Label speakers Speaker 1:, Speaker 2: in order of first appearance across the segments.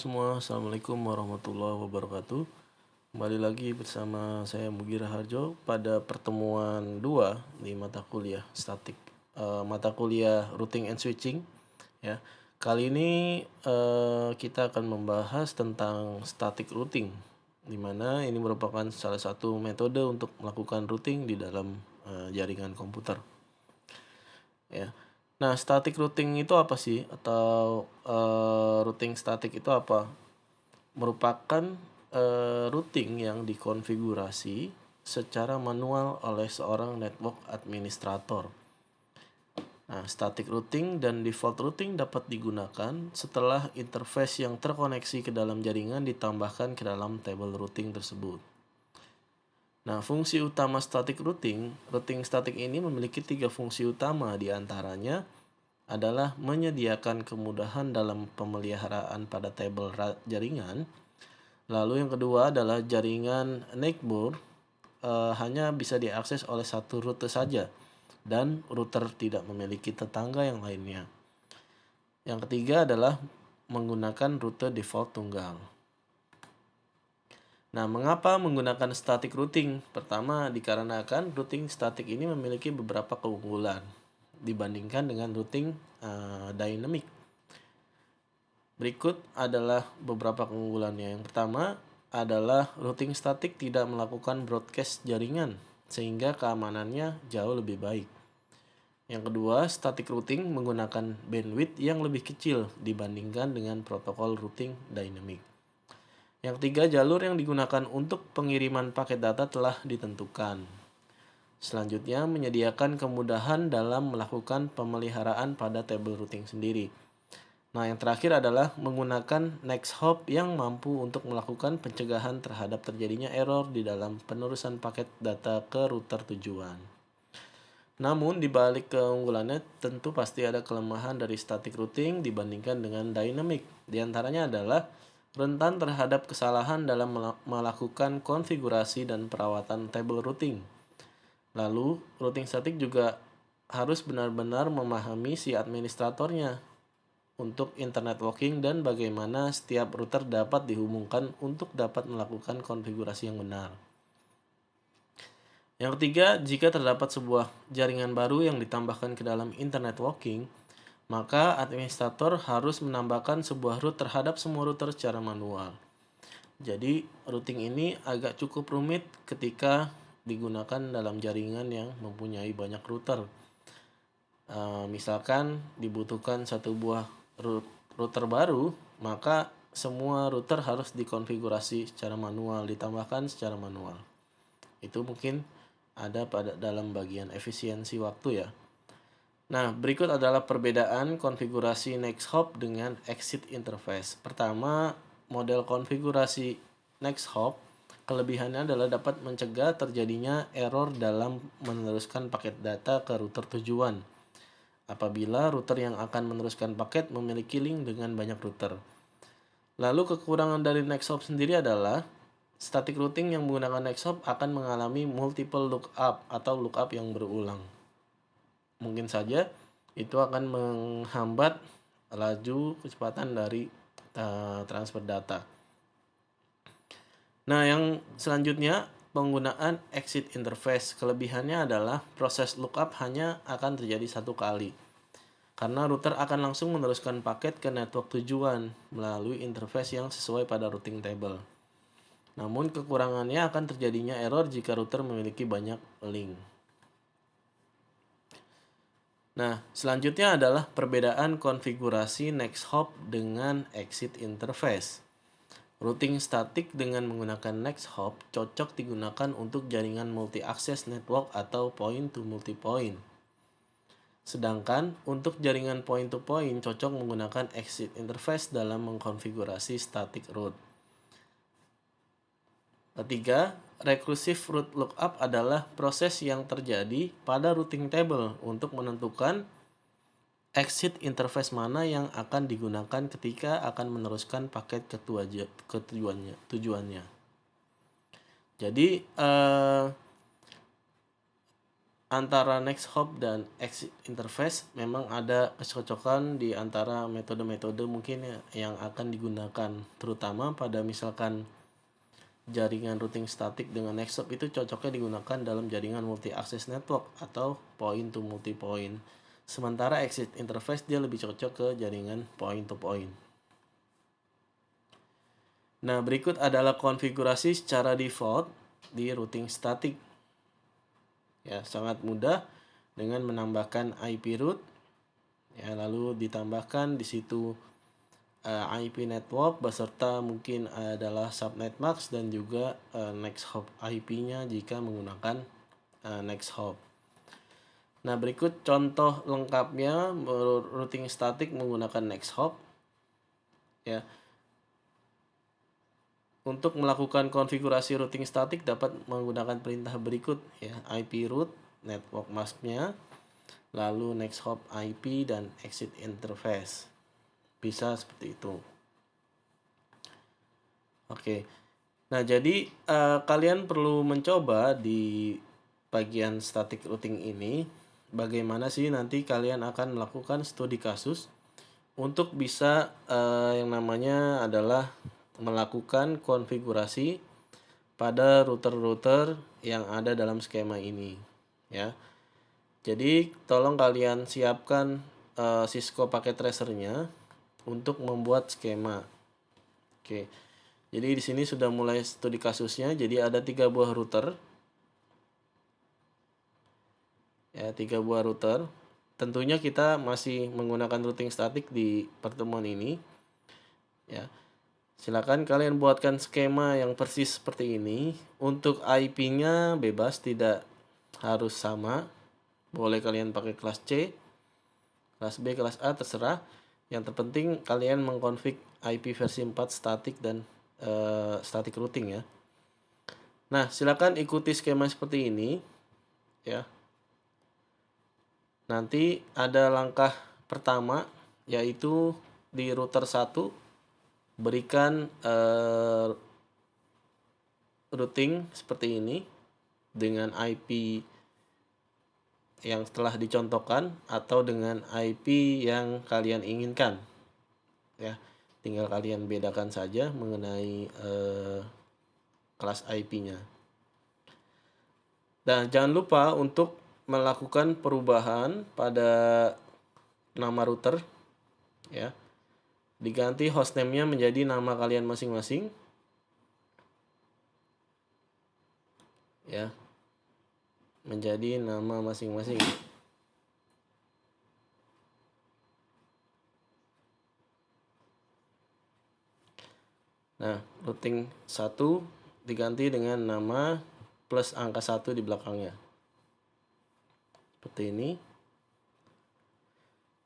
Speaker 1: semua, Assalamualaikum warahmatullahi wabarakatuh. Kembali lagi bersama saya Mugira Harjo pada pertemuan 2 di mata kuliah statik, mata kuliah routing and switching. Ya, kali ini kita akan membahas tentang static routing, di mana ini merupakan salah satu metode untuk melakukan routing di dalam jaringan komputer. Ya. Nah, static routing itu apa sih? Atau routing static itu apa? Merupakan routing yang dikonfigurasi secara manual oleh seorang network administrator. Nah, static routing dan default routing dapat digunakan setelah interface yang terkoneksi ke dalam jaringan ditambahkan ke dalam table routing tersebut. Nah, fungsi utama static routing static ini memiliki 3 fungsi utama, diantaranya adalah menyediakan kemudahan dalam pemeliharaan pada tabel jaringan. Lalu yang kedua adalah jaringan neighbor hanya bisa diakses oleh satu rute saja dan router tidak memiliki tetangga yang lainnya. Yang ketiga adalah menggunakan rute default tunggal. Nah, mengapa menggunakan static routing? Pertama, dikarenakan routing static ini memiliki beberapa keunggulan dibandingkan dengan routing dynamic. Berikut adalah beberapa keunggulannya. Yang pertama adalah routing static tidak melakukan broadcast jaringan, sehingga keamanannya jauh lebih baik. Yang kedua, static routing menggunakan bandwidth yang lebih kecil dibandingkan dengan protokol routing dynamic. Yang ketiga, jalur yang digunakan untuk pengiriman paket data telah ditentukan. Selanjutnya, menyediakan kemudahan dalam melakukan pemeliharaan pada table routing sendiri. Nah, yang terakhir adalah menggunakan next hop yang mampu untuk melakukan pencegahan terhadap terjadinya error di dalam penerusan paket data ke router tujuan. Namun, di balik keunggulannya tentu pasti ada kelemahan dari static routing dibandingkan dengan dynamic. Di antaranya adalah rentan terhadap kesalahan dalam melakukan konfigurasi dan perawatan table routing. Lalu, routing static juga harus benar-benar memahami si administratornya untuk internet walking dan bagaimana setiap router dapat dihubungkan untuk dapat melakukan konfigurasi yang benar. Yang ketiga, jika terdapat sebuah jaringan baru yang ditambahkan ke dalam internet walking, maka administrator harus menambahkan sebuah root terhadap semua router secara manual. Jadi, routing ini agak cukup rumit ketika digunakan dalam jaringan yang mempunyai banyak router. Misalkan dibutuhkan satu buah router baru, maka semua router harus dikonfigurasi secara manual, ditambahkan secara manual. Itu mungkin ada pada dalam bagian efisiensi waktu ya. Nah, berikut adalah perbedaan konfigurasi next hop dengan exit interface. Pertama, model konfigurasi next hop kelebihannya adalah dapat mencegah terjadinya error dalam meneruskan paket data ke router tujuan apabila router yang akan meneruskan paket memiliki link dengan banyak router. Lalu kekurangan dari next hop sendiri adalah static routing yang menggunakan next hop akan mengalami multiple lookup atau lookup yang berulang. Mungkin saja itu akan menghambat laju kecepatan dari transfer data. Nah, yang selanjutnya penggunaan exit interface. Kelebihannya adalah proses lookup hanya akan terjadi satu kali, karena router akan langsung meneruskan paket ke network tujuan melalui interface yang sesuai pada routing table. Namun kekurangannya akan terjadinya error jika router memiliki banyak link. Nah, selanjutnya adalah perbedaan konfigurasi next hop dengan exit interface. Routing static dengan menggunakan next hop cocok digunakan untuk jaringan multi-access network atau point-to-multipoint. Sedangkan untuk jaringan point-to-point cocok menggunakan exit interface dalam mengkonfigurasi static route. Ketiga, recursive route lookup adalah proses yang terjadi pada routing table untuk menentukan exit interface mana yang akan digunakan ketika akan meneruskan paket ke tujuannya. Jadi antara next hop dan exit interface memang ada kecocokan di antara metode-metode mungkin ya, yang akan digunakan, terutama pada misalkan jaringan routing statik dengan next hop itu cocoknya digunakan dalam jaringan multi access network atau point to multi point. Sementara exit interface dia lebih cocok ke jaringan point to point. Nah, berikut adalah konfigurasi secara default di routing statik. Ya, sangat mudah dengan menambahkan IP root. Ya, lalu ditambahkan di situ IP network beserta mungkin adalah subnet mask dan juga next hop IP-nya jika menggunakan next hop. Nah, berikut contoh lengkapnya routing statik menggunakan next hop. Ya. Untuk melakukan konfigurasi routing statik dapat menggunakan perintah berikut ya, IP root, network mask-nya, lalu next hop IP dan exit interface. Bisa seperti itu. Oke. Nah, jadi kalian perlu mencoba di bagian static routing ini bagaimana sih nanti kalian akan melakukan studi kasus untuk bisa yang namanya adalah melakukan konfigurasi pada router-router yang ada dalam skema ini ya. Jadi tolong kalian siapkan Cisco packet tracernya untuk membuat skema. Oke. Jadi di sini sudah mulai studi kasusnya. Jadi ada 3 buah router. Ya, 3 buah router. Tentunya kita masih menggunakan routing statik di pertemuan ini. Ya. Silakan kalian buatkan skema yang persis seperti ini. Untuk IP-nya bebas, tidak harus sama. Boleh kalian pakai kelas C, kelas B, kelas A, terserah. Yang terpenting kalian mengkonfig IP versi 4 statik dan static routing ya. Nah, silakan ikuti skema seperti ini ya. Nanti ada langkah pertama yaitu di router 1 berikan routing seperti ini dengan IP yang telah dicontohkan atau dengan IP yang kalian inginkan ya. Tinggal kalian bedakan saja mengenai kelas IP-nya. Dan jangan lupa untuk melakukan perubahan pada nama router ya. Diganti hostname-nya menjadi nama kalian masing-masing. Ya. Menjadi nama masing-masing. Nah, routing 1 diganti dengan nama plus angka 1 di belakangnya. Seperti ini.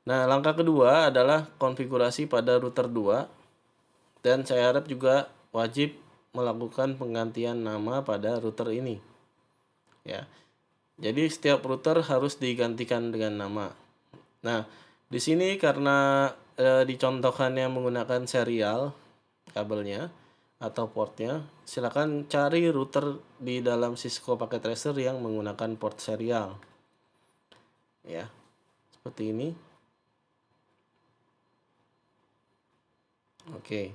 Speaker 1: Nah, langkah kedua adalah konfigurasi pada router 2. Dan saya harap juga wajib melakukan penggantian nama pada router ini. Ya. Jadi setiap router harus digantikan dengan nama. Nah, di sini karena dicontohkannya menggunakan serial kabelnya atau portnya, silakan cari router di dalam Cisco Packet Tracer yang menggunakan port serial. Ya. Seperti ini. Oke.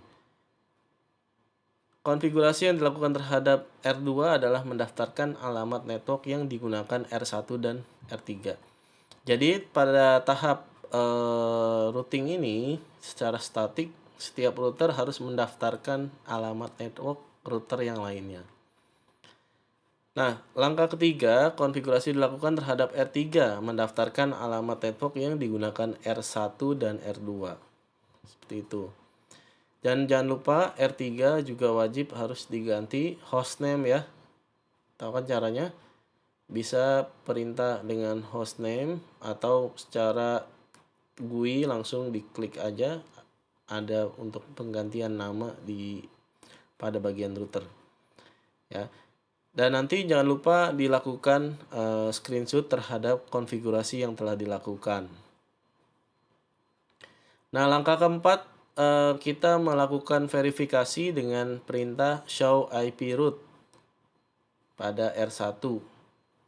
Speaker 1: Konfigurasi yang dilakukan terhadap R2 adalah mendaftarkan alamat network yang digunakan R1 dan R3. Jadi pada tahap routing ini secara statik setiap router harus mendaftarkan alamat network router yang lainnya. Nah, langkah ketiga konfigurasi dilakukan terhadap R3 mendaftarkan alamat network yang digunakan R1 dan R2. Seperti itu. Dan jangan lupa R3 juga wajib harus diganti hostname ya. Tahu kan caranya? Bisa perintah dengan hostname atau secara GUI langsung diklik aja ada untuk penggantian nama pada bagian router. Ya. Dan nanti jangan lupa dilakukan screenshot terhadap konfigurasi yang telah dilakukan. Nah, langkah keempat kita melakukan verifikasi dengan perintah show IP root pada R1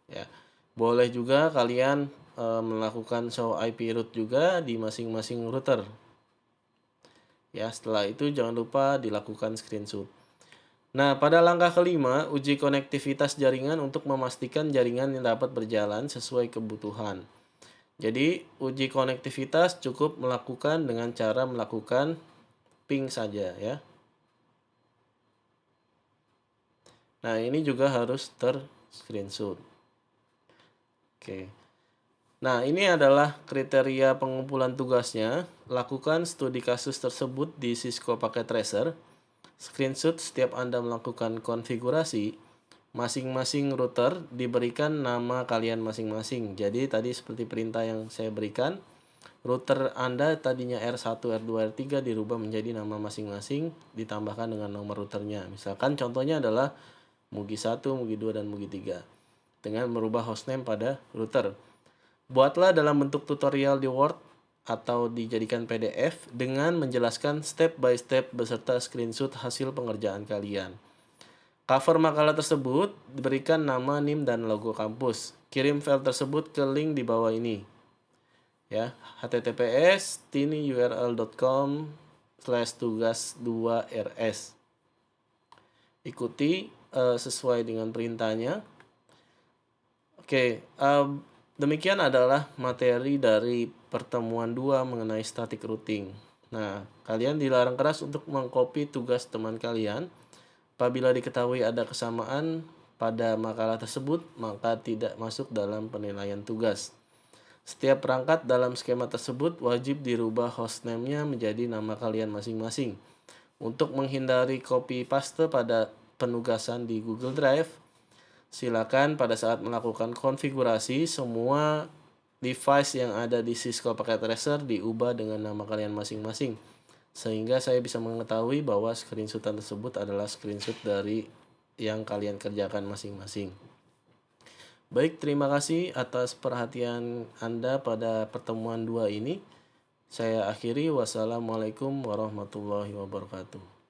Speaker 1: ya. Boleh juga kalian melakukan show IP root juga di masing-masing router. Ya, setelah itu jangan lupa dilakukan screenshot. Nah, pada langkah kelima, uji konektivitas jaringan untuk memastikan jaringan yang dapat berjalan sesuai kebutuhan. Jadi, uji konektivitas cukup melakukan dengan cara melakukan ping saja ya. Nah, ini juga harus ter-screenshot. Oke. Nah, ini adalah kriteria pengumpulan tugasnya. Lakukan studi kasus tersebut di Cisco Packet Tracer. Screenshot setiap Anda melakukan konfigurasi. Masing-masing router diberikan nama kalian masing-masing. Jadi tadi seperti perintah yang saya berikan, router Anda tadinya R1, R2, R3 dirubah menjadi nama masing-masing, ditambahkan dengan nomor routernya. Misalkan contohnya adalah Mugi 1, Mugi 2, dan Mugi 3. Dengan merubah hostname pada router. Buatlah dalam bentuk tutorial di Word atau dijadikan PDF dengan menjelaskan step by step beserta screenshot hasil pengerjaan kalian. Cover makalah tersebut diberikan nama, NIM, dan logo kampus. Kirim file tersebut ke link di bawah ini. Ya, https://tinyurl.com/tugas2rs. Ikuti sesuai dengan perintahnya. Oke, demikian adalah materi dari pertemuan 2 mengenai static routing. Nah, kalian dilarang keras untuk mengcopy tugas teman kalian. Apabila diketahui ada kesamaan pada makalah tersebut, maka tidak masuk dalam penilaian tugas. Setiap perangkat dalam skema tersebut wajib dirubah hostname-nya menjadi nama kalian masing-masing. Untuk menghindari copy paste pada penugasan di Google Drive, silakan pada saat melakukan konfigurasi semua device yang ada di Cisco Packet Tracer diubah dengan nama kalian masing-masing, sehingga saya bisa mengetahui bahwa screenshotan tersebut adalah screenshot dari yang kalian kerjakan masing-masing. Baik, terima kasih atas perhatian Anda pada pertemuan 2 ini. Saya akhiri. Wassalamualaikum warahmatullahi wabarakatuh.